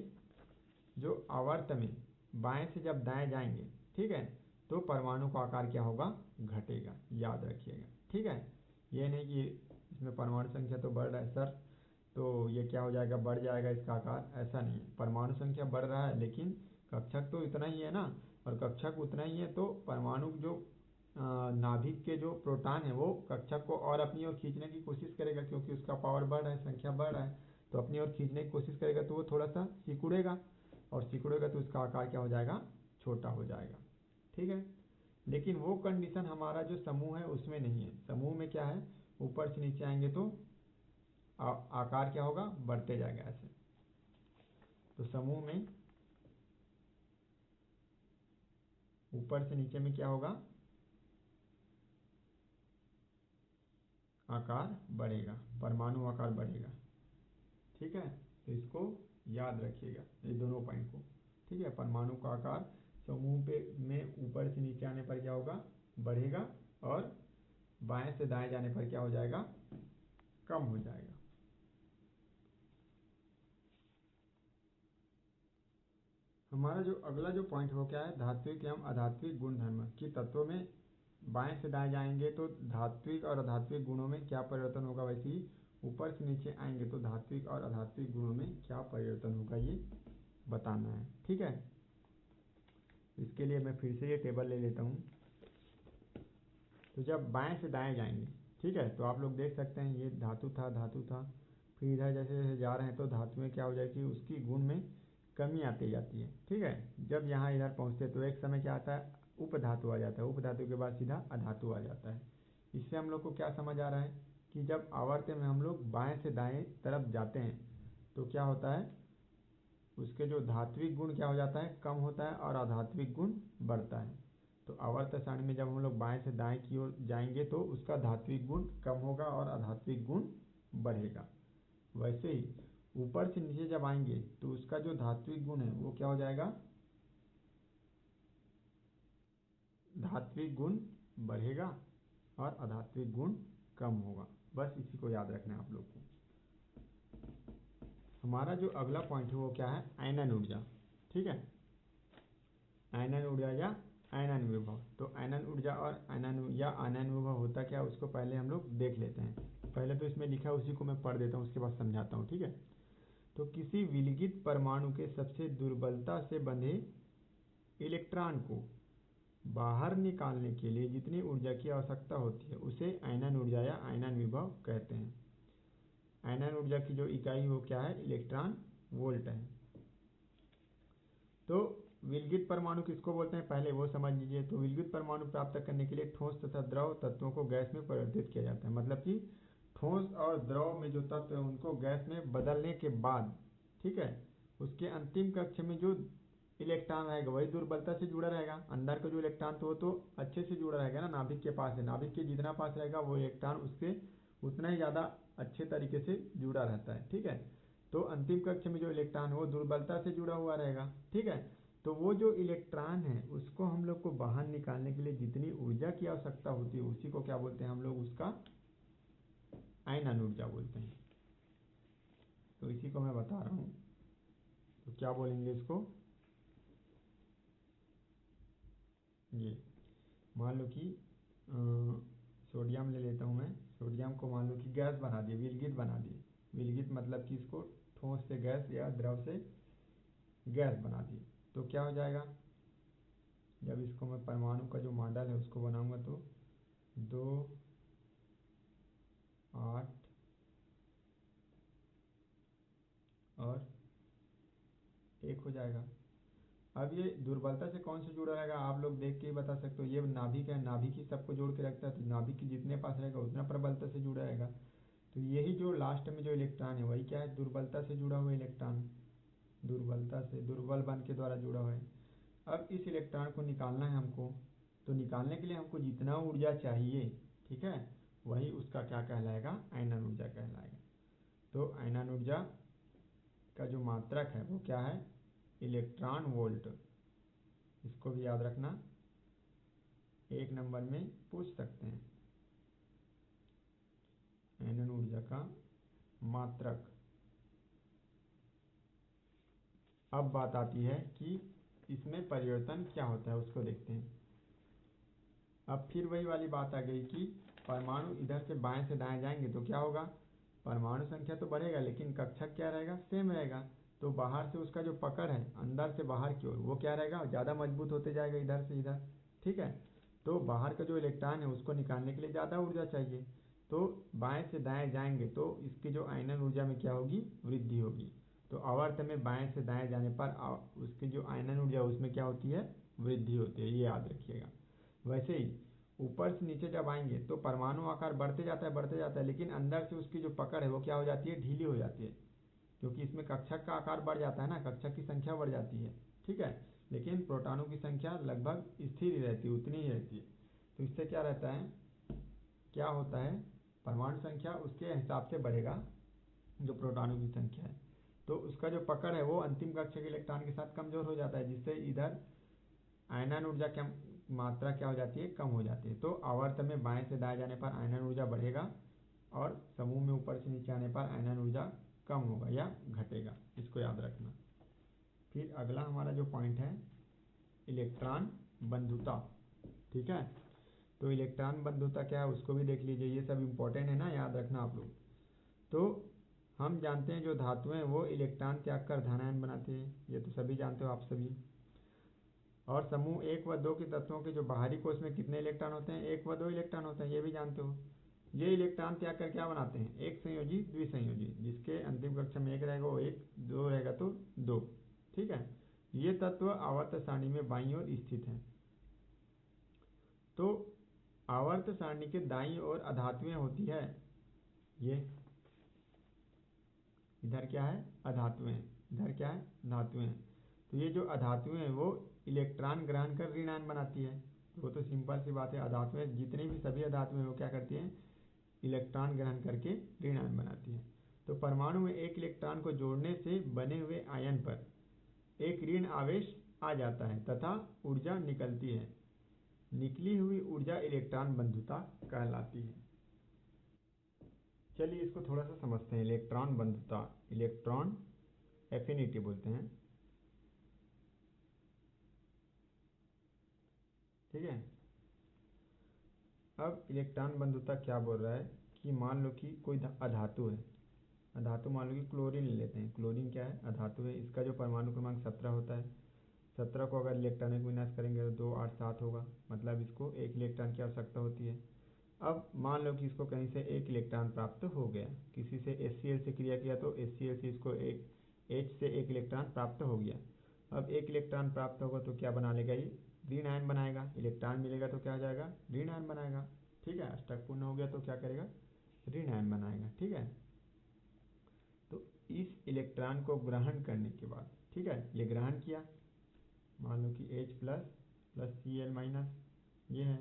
जो आवर्त में बाएं से जब दाएं जाएंगे, ठीक है, तो परमाणु का आकार क्या होगा, घटेगा, याद रखिएगा। ठीक है, ये नहीं कि इसमें परमाणु संख्या तो बढ़ रहा है सर, तो ये क्या हो जाएगा, बढ़ जाएगा इसका आकार, ऐसा नहीं है। परमाणु संख्या बढ़ रहा है लेकिन कक्षक तो इतना ही है ना, और कक्षक उतना ही है तो परमाणु जो नाभिक के जो प्रोटॉन है वो कक्षक को और अपनी ओर खींचने की कोशिश करेगा, क्योंकि उसका पावर बढ़ रहा है, संख्या बढ़ रहा है, तो अपनी ओर खींचने की कोशिश करेगा, तो वो थोड़ा सा सिकुड़ेगा, और सिकुड़ेगा तो उसका आकार क्या हो जाएगा, छोटा हो जाएगा। ठीक है, लेकिन वो कंडीशन हमारा जो समूह है उसमें नहीं है। समूह में क्या है, ऊपर से नीचे आएंगे तो आकार क्या होगा, बढ़ते जाएगा ऐसे। तो समूह में ऊपर से नीचे में क्या होगा, आकार बढ़ेगा, परमाणु आकार बढ़ेगा। ठीक है, तो इसको याद रखिएगा, ये दोनों पॉइंट को। ठीक है, परमाणु का आकार समूह पे में ऊपर से नीचे आने पर क्या होगा, बढ़ेगा, और बाएं से दाएं जाने पर क्या हो जाएगा, कम हो जाएगा। हमारा जो अगला जो पॉइंट हो क्या है, धात्विक एवं अधात्विक गुणधर्म की तत्वों में बाएं से दाएं जाएंगे तो धात्विक और अधात्विक गुणों में क्या परिवर्तन होगा, वैसे ही ऊपर से नीचे आएंगे तो धात्विक और अधात्विक गुणों में क्या परिवर्तन होगा, ये बताना है। ठीक है, इसके लिए मैं फिर से ये टेबल ले लेता हूँ। तो जब बाएं से दाएं जाएंगे, ठीक है, तो आप लोग देख सकते हैं ये धातु था, धातु था, फिर इधर जैसे जैसे जा रहे हैं तो धातु में क्या हो जाएगी, उसकी गुण में कमी आती जाती है। ठीक है, जब यहाँ इधर पहुँचते तो एक समय क्या आता है, उपधातु आ जाता है, उपधातु के बाद सीधा अधातु आ जाता है। इससे हम लोग को क्या समझ आ रहा है कि जब आवर्त में हम लोग बाएं से दाएं तरफ जाते हैं तो क्या होता है, उसके जो धात्विक गुण क्या हो जाता है, कम होता है, और अधात्विक गुण बढ़ता है। तो आवर्त सारणी में जब हम लोग बाएं से दाएं की ओर जाएंगे तो उसका धात्विक गुण कम होगा और अधात्विक गुण बढ़ेगा। वैसे ही ऊपर से नीचे जब आएंगे तो उसका जो धात्विक गुण है वो क्या हो जाएगा, धात्विक गुण बढ़ेगा और अधात्विक गुण कम होगा। बस इसी को याद रखना है आप लोग को। हमारा जो अगला पॉइंट है वो क्या है, आयनन ऊर्जा। ठीक है, आयनन ऊर्जा या आयनन विभव। तो आयनन ऊर्जा और आयनन विभव होता क्या, उसको पहले हम लोग देख लेते हैं। पहले तो इसमें लिखा है उसी को मैं पढ़ देता हूँ, उसके बाद समझाता हूँ। ठीक है, तो किसी विलगित परमाणु के सबसे दुर्बलता से बंधे इलेक्ट्रॉन को बाहर निकालने के लिए जितनी ऊर्जा की आवश्यकता होती है उसे आयनन ऊर्जा या आयनन विभव कहते हैं। आयनन ऊर्जा की जो इकाई वो क्या है, इलेक्ट्रॉन वोल्ट है। तो विलगित परमाणु किसको बोलते हैं, पहले वो समझ लीजिए। तो विलगित परमाणु प्राप्त करने के लिए ठोस तथा द्रव तत्वों को गैस में परिवर्तित किया जाता है, मतलब कि ठोस और द्रव में जो तत्व है उनको गैस में बदलने के बाद, ठीक है, उसके अंतिम कक्ष में जो इलेक्ट्रॉन रहेगा वही दुर्बलता से जुड़ा रहेगा। अंदर का जो इलेक्ट्रॉन तो वो तो अच्छे से जुड़ा रहेगा ना, नाभिक के पास है, नाभिक के जितना पास रहेगा वो इलेक्ट्रॉन उससे उतना ही ज़्यादा अच्छे तरीके से जुड़ा रहता है। ठीक है, तो अंतिम कक्ष में जो इलेक्ट्रॉन है वो दुर्बलता से जुड़ा हुआ रहेगा। ठीक है, तो वो जो इलेक्ट्रॉन है उसको हम लोग को बाहर निकालने के लिए जितनी ऊर्जा की आवश्यकता होती है उसी को क्या बोलते हैं हम लोग, उसका आयनन ऊर्जा बोलते हैं। तो इसी को मैं बता रहा हूँ, तो क्या बोलेंगे इसको, ये मान लो कि सोडियम ले लेता हूँ मैं, सोडियम को मान लो कि गैस बना दिए, विलगित बना दिए। विलगित मतलब कि इसको ठोस से गैस या द्रव से गैस बना दिए, तो क्या हो जाएगा, जब इसको मैं परमाणु का जो मॉडल है उसको बनाऊंगा तो 2 8 और 1 हो जाएगा। अब ये दुर्बलता से कौन से जुड़ा रहेगा आप लोग देख के ही बता सकते हो। ये नाभिक है, नाभिक ही सबको जोड़ के रखता है, तो नाभिक के जितने पास रहेगा उतना प्रबलता से जुड़ा रहेगा। तो यही जो लास्ट में जो इलेक्ट्रॉन है वही क्या है, दुर्बलता से जुड़ा हुआ इलेक्ट्रॉन, दुर्बलता से दुर्बल बन के द्वारा जुड़ा हुआ है। अब इस इलेक्ट्रॉन को निकालना है हमको, तो निकालने के लिए हमको जितना ऊर्जा चाहिए, ठीक है, वही उसका क्या कहलाएगा, आयनन ऊर्जा कहलाएगा। तो आयनन ऊर्जा का जो मात्रक है वो क्या है, इलेक्ट्रॉन वोल्ट। इसको भी याद रखना, 1 नंबर में पूछ सकते हैं, आयनन ऊर्जा का मात्रक। अब बात आती है कि इसमें परिवर्तन क्या होता है उसको देखते हैं। अब फिर वही वाली बात आ गई कि परमाणु इधर से बाएं से दाएं जाएंगे तो क्या होगा, परमाणु संख्या तो बढ़ेगा लेकिन कक्षक क्या रहेगा, सेम रहेगा। तो बाहर से उसका जो पकड़ है अंदर से बाहर की ओर वो क्या रहेगा, ज़्यादा मजबूत होते जाएगा इधर से इधर। ठीक है, तो बाहर का जो इलेक्ट्रॉन है उसको निकालने के लिए ज़्यादा ऊर्जा चाहिए, तो बाएं से दाएं जाएंगे तो इसकी जो आयनन ऊर्जा में क्या होगी, वृद्धि होगी। तो आवर्त में बाएं से दाएं जाने पर उसकी जो आयनन ऊर्जा उसमें क्या होती है, वृद्धि होती है, ये याद रखिएगा। वैसे ही ऊपर से नीचे जब आएंगे तो परमाणु आकार बढ़ते जाता है लेकिन अंदर से उसकी जो पकड़ है वो क्या हो जाती है, ढीली हो जाती है, क्योंकि इसमें कक्षक का आकार बढ़ जाता है ना, कक्षक की संख्या बढ़ जाती है। ठीक है, लेकिन प्रोटॉनों की संख्या लगभग स्थिर ही रहती है, उतनी ही रहती है। तो इससे क्या रहता है, क्या होता है, परमाणु संख्या उसके हिसाब से बढ़ेगा जो प्रोटॉनों की संख्या है, तो उसका जो पकड़ है वो अंतिम कक्षा के इलेक्ट्रॉन के साथ कमजोर हो जाता है, जिससे इधर आयनन ऊर्जा की मात्रा क्या हो जाती है, कम हो जाती है। तो आवर्त में बाएं से दाएं जाने पर आयनन ऊर्जा बढ़ेगा और समूह में ऊपर से नीचे आने पर आयनन ऊर्जा कम होगा या घटेगा, इसको याद रखना। फिर अगला हमारा जो पॉइंट है, इलेक्ट्रॉन बंधुता। ठीक है, तो इलेक्ट्रॉन बंधुता क्या है उसको भी देख लीजिए, ये सब इंपॉर्टेंट है ना, याद रखना आप लोग। तो हम जानते हैं जो धातुएं हैं वो इलेक्ट्रॉन त्याग कर धनायन बनाते हैं, ये तो सभी जानते हो आप सभी। और समूह 1 व 2 के तत्वों के जो बाहरी कोश में कितने इलेक्ट्रॉन होते हैं, 1 व 2 इलेक्ट्रॉन होते हैं, ये भी जानते हो। ये इलेक्ट्रॉन त्याग कर क्या बनाते हैं, एक संयोजी द्विसंयोजी, जिसके अंतिम कक्षा में 1 रहेगा वो 1, 2 रहेगा तो 2। ठीक है, ये तत्व आवर्त सारणी में बाईं ओर स्थित है। तो आवर्त सारणी के दाईं ओर अधातुएं होती है, ये इधर क्या है, अधातुएं, इधर क्या है, धातुएं। तो ये जो अधातुएं हैं वो इलेक्ट्रॉन ग्रहण कर ऋणायन बनाती है। वो तो सिंपल सी बात है, अधातुएं जितनी भी सभी अधातुएं वो क्या करती हैं, इलेक्ट्रॉन ग्रहण करके ऋणायन बनाती है। तो परमाणु में एक इलेक्ट्रॉन को जोड़ने से बने हुए आयन पर एक ऋण आवेश आ जाता है तथा ऊर्जा निकलती है, निकली हुई ऊर्जा इलेक्ट्रॉन बंधुता कहलाती है। चलिए इसको थोड़ा सा समझते हैं, इलेक्ट्रॉन बंधुता, इलेक्ट्रॉन एफिनिटी बोलते हैं। ठीक है, अब इलेक्ट्रॉन बंधुता क्या बोल रहा है कि मान लो कि कोई अधातु है, अधातु मान लो कि क्लोरीन ले लेते हैं, क्लोरीन क्या है, अधातु है। इसका जो परमाणु क्रमांक 17 होता है, 17 को अगर इलेक्ट्रॉनिक विन्यास करेंगे तो 2 8 7 होगा, मतलब इसको 1 इलेक्ट्रॉन की आवश्यकता होती है। अब मान लो कि इसको कहीं से 1 इलेक्ट्रॉन प्राप्त हो गया, किसी से HCl से क्रिया किया तो HCl से इसको एक H से 1 इलेक्ट्रॉन प्राप्त हो गया। अब 1 इलेक्ट्रॉन प्राप्त होगा तो क्या बना लेगा, ये ऋण आयन बनाएगा, इलेक्ट्रॉन मिलेगा तो क्या हो जाएगा, ऋण आयन बनाएगा। ठीक है, अष्टक पूर्ण हो गया तो क्या करेगा, ऋण आयन बनाएगा। ठीक है, तो इस इलेक्ट्रॉन को ग्रहण करने के बाद, ठीक है, ये ग्रहण किया, मान लो कि H plus plus Cl minus ये है,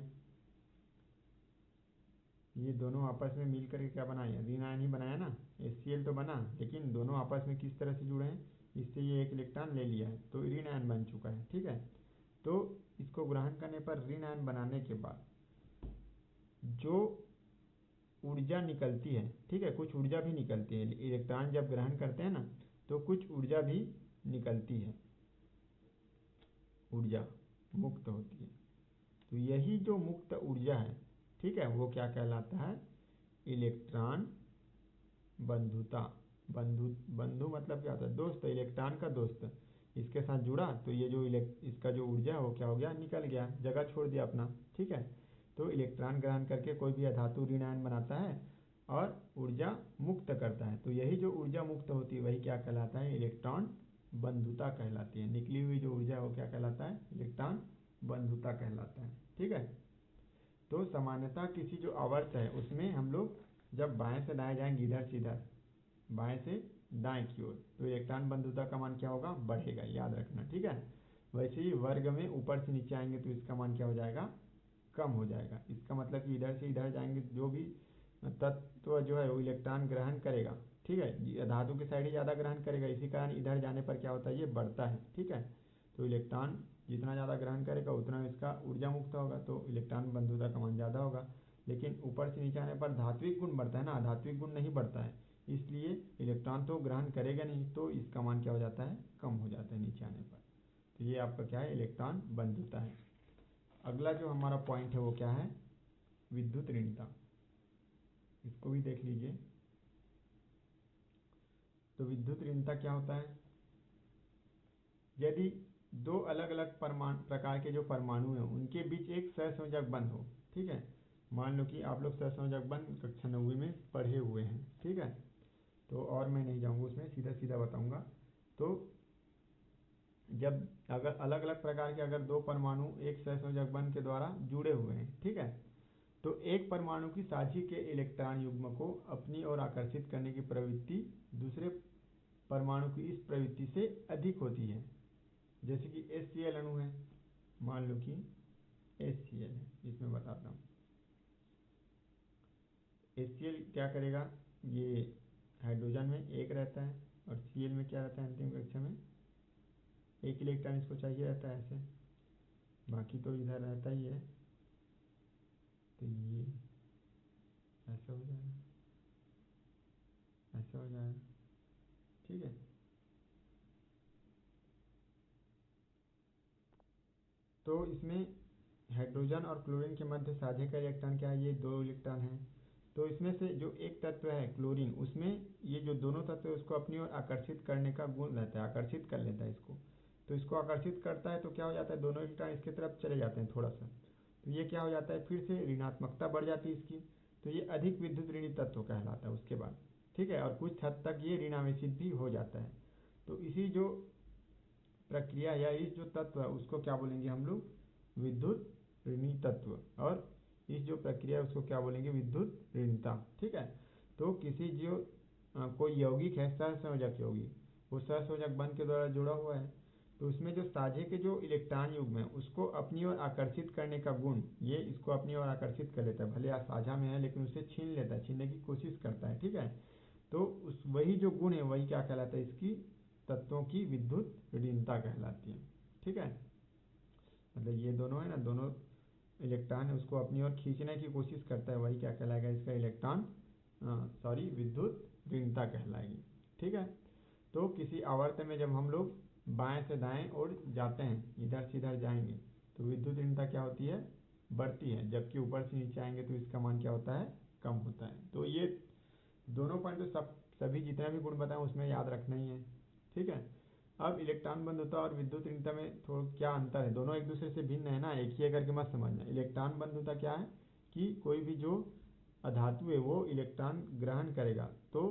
ये दोनों आपस में मिल करके क्या बनाया, ऋण आयन ही बनाया ना। HCl तो बना, लेकिन दोनों आपस में किस तरह से जुड़े हैं, इससे ये एक इलेक्ट्रॉन ले लिया है तो ऋण आयन बन चुका है। ठीक है, तो इसको ग्रहण करने पर ऋण आयन बनाने के बाद जो ऊर्जा निकलती है, ठीक है, कुछ ऊर्जा भी निकलती है, इलेक्ट्रॉन जब ग्रहण करते हैं ना तो कुछ ऊर्जा भी निकलती है, ऊर्जा मुक्त होती है। तो यही जो मुक्त ऊर्जा है, ठीक है, वो क्या कहलाता है, इलेक्ट्रॉन बंधुता। बंधु मतलब क्या होता है, दोस्त, इलेक्ट्रॉन का दोस्त। इसके साथ जुड़ा तो ये जो इसका जो ऊर्जा है वो क्या हो गया, निकल गया, जगह छोड़ दिया अपना। ठीक है, तो इलेक्ट्रॉन ग्रहण करके कोई भी अधातु ऋण आयन बनाता है और ऊर्जा मुक्त करता है। तो यही जो ऊर्जा मुक्त होती है वही क्या कहलाता है, इलेक्ट्रॉन बंधुता कहलाती है। निकली हुई जो ऊर्जा है वो क्या कहलाता है, इलेक्ट्रॉन बंधुता कहलाता है। ठीक है, तो सामान्यतः किसी जो आवर्त है उसमें हम लोग जब बाएं से दाएं जाएंगे, इधर से इधर, बाएं से दाएं की ओर, तो इलेक्ट्रॉन बंधुता का मान क्या होगा, बढ़ेगा, याद रखना। ठीक है, वैसे ही वर्ग में ऊपर से नीचे आएंगे तो इसका मान क्या हो जाएगा, कम हो जाएगा। इसका मतलब कि इधर से इधर जाएंगे जो भी तत्व जो है वो इलेक्ट्रॉन ग्रहण करेगा। ठीक है, धातु की साइड ही ज़्यादा ग्रहण करेगा, इसी कारण इधर जाने पर क्या होता है, ये बढ़ता है। ठीक है, तो इलेक्ट्रॉन जितना ज़्यादा ग्रहण करेगा उतना इसका ऊर्जा मुक्त होगा, तो इलेक्ट्रॉन बंधुता का मान ज़्यादा होगा। लेकिन ऊपर से नीचे आने पर धात्विक गुण बढ़ता है ना, आधात्विक गुण नहीं बढ़ता है, इसलिए इलेक्ट्रॉन तो ग्रहण करेगा नहीं, तो इसका मान क्या हो जाता है, कम हो जाता है नीचे आने पर। तो ये आपका क्या है, इलेक्ट्रॉन बंधुता है। अगला जो हमारा पॉइंट है वो क्या है, विद्युत ऋणता। इसको भी देख लीजिए। तो विद्युत ऋणता क्या होता है, यदि दो अलग अलग प्रकार के जो परमाणु हैं उनके बीच एक सहसंयोजक बंध हो। ठीक है, मान लो कि आप लोग सहसंयोजक बंध कक्षा 9वीं में पढ़े हुए हैं। ठीक है, तो और मैं नहीं जाऊंगा उसमें, सीधा सीधा बताऊंगा। तो जब अगर अलग अलग प्रकार के अगर दो परमाणु एक सहसंयोजक बंध के द्वारा जुड़े हुए हैं, ठीक है, तो एक परमाणु की साझी के इलेक्ट्रॉन युग्म को अपनी ओर आकर्षित करने की प्रवृत्ति दूसरे परमाणु की इस प्रवृत्ति से अधिक होती है। जैसे कि HCl अणु है, मान लो कि HCl है, इसमें बताता हूँ। HCl क्या करेगा, ये हाइड्रोजन में एक रहता है और Cl में क्या रहता है, अंतिम कक्षा में एक इलेक्ट्रॉन इसको चाहिए रहता है ऐसे, बाकी तो इधर रहता ही है। तो ये ऐसा हो जाएगा, ऐसा हो जाएगा। ठीक है, तो इसमें हाइड्रोजन और क्लोरीन के मध्य साझे का इलेक्ट्रॉन क्या है, ये दो इलेक्ट्रॉन है। तो इसमें से जो एक तत्व है क्लोरीन, उसमें ये जो दोनों तत्व है उसको अपनी ओर आकर्षित करने का गुण रहता है, आकर्षित कर लेता है इसको। तो इसको आकर्षित करता है तो क्या हो जाता है, दोनों इलेक्ट्रॉन इसकी तरफ चले जाते हैं थोड़ा सा, तो ये क्या हो जाता है, फिर से ऋणात्मकता बढ़ जाती है इसकी, तो ये अधिक विद्युत ऋणी तत्व कहलाता है उसके बाद। ठीक है, और कुछ हद तक ये ऋणावेशित भी हो जाता है। तो इसी जो प्रक्रिया या इस जो तत्व है उसको क्या बोलेंगे हम लोग, विद्युत ऋणी तत्व, और इस जो प्रक्रिया है उसको क्या बोलेंगे, विद्युत ऋणता। ठीक है, तो किसी जो कोई यौगिक है सहसंयोजक यौगिक, वो सहसंयोजक बंध के द्वारा जुड़ा हुआ है, तो उसमें जो साझे के जो इलेक्ट्रॉन युग्म है उसको अपनी ओर आकर्षित करने का गुण, ये इसको अपनी ओर आकर्षित कर लेता है, भले आज साझा में है लेकिन उसे छीन लेता है, छीनने की कोशिश करता है। ठीक है, तो उस वही जो गुण है वही क्या कहलाता है, इसकी तत्वों की विद्युत ऋणता कहलाती है। ठीक है, मतलब ये दोनों है ना, दोनों इलेक्ट्रॉन है उसको अपनी ओर खींचने की कोशिश करता है, वही क्या कहलाएगा, इसका इलेक्ट्रॉन सॉरी विद्युत ऋणता कहलाएगी। ठीक है, तो किसी आवर्त में जब हम लोग बाएं से दाएं ओर जाते हैं, इधर से इधर जाएंगे, तो विद्युत ऋणता क्या होती है, बढ़ती है, जबकि ऊपर से नीचे आएंगे तो इसका मान क्या होता है, कम होता है। तो ये दोनों पॉइंट तो सभी जितने भी गुण बताएं उसमें याद रखना ही है। ठीक है, अब इलेक्ट्रॉन बंधुता और विद्युत ऋणता में थोड़ा क्या अंतर है, दोनों एक दूसरे से भिन्न है ना, एक ही करके मत समझना। इलेक्ट्रॉन बंधुता क्या है कि कोई भी जो अधातु है वो इलेक्ट्रॉन ग्रहण करेगा तो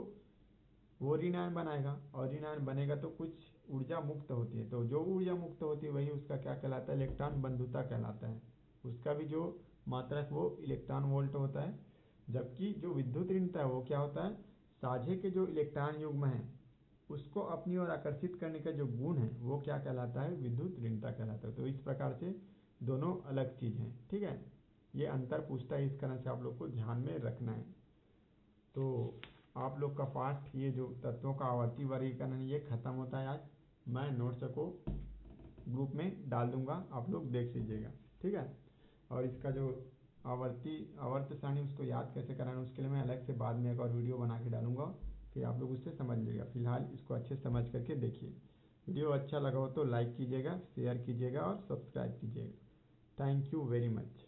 वो ऋण आयन बनाएगा, और ऋण आयन बनेगा तो कुछ ऊर्जा मुक्त होती है, तो जो ऊर्जा मुक्त होती है वही उसका क्या कहलाता है, इलेक्ट्रॉन बंधुता कहलाता है। उसका भी जो मात्रक वो इलेक्ट्रॉन वोल्ट होता है। जबकि जो विद्युत ऋणता है वो क्या होता है, साझे के जो इलेक्ट्रॉन युग्म है उसको अपनी ओर आकर्षित करने का जो गुण है वो क्या कहलाता है, विद्युत ऋणता कहलाता है। तो इस प्रकार से दोनों अलग चीज़ हैं, ठीक है। ये अंतर पूछता है, इस कारण से आप लोग को ध्यान में रखना है। तो आप लोग का पाठ ये जो तत्वों का आवर्ती वर्गीकरण ये खत्म होता है आज। मैं नोट्स को ग्रुप में डाल दूंगा, आप लोग देख लीजिएगा, ठीक है। और इसका जो आवर्त सारणी उसको याद कैसे कराना उसके लिए मैं अलग से बाद में एक और वीडियो बना के डालूंगा, फिर आप लोग उससे समझ लीजिएगा। फिलहाल इसको अच्छे से समझ करके देखिए। वीडियो अच्छा लगा हो तो लाइक कीजिएगा, शेयर कीजिएगा और सब्सक्राइब कीजिएगा। Thank you very much.